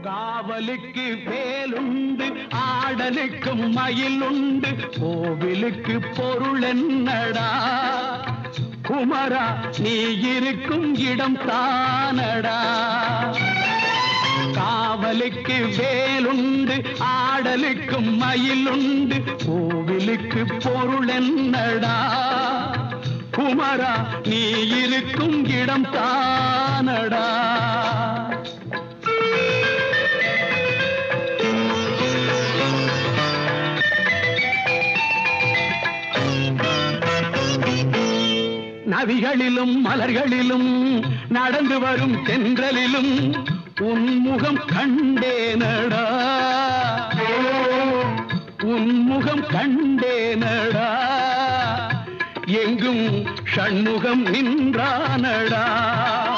காவலுக்கு வேலுண்டு ஆடலுக்கும் மயிலுண்டு கோவிலுக்கு பொருள் என்னடா குமரா நீ இருக்கும் இடம் தானடா காவலுக்கு வேலுண்டு ஆடலுக்கும் மயிலுண்டு கோவிலுக்கு பொருள் என்னடா குமரா நீ இருக்கும் இடம் தானடா நதிகளிலும் மலர்களிலும் நடந்து வரும் தென்றலிலும் உன்முகம் கண்டேனடா உன்முகம் கண்டேனடா எங்கும் ஷண்முகம் நின்றானடா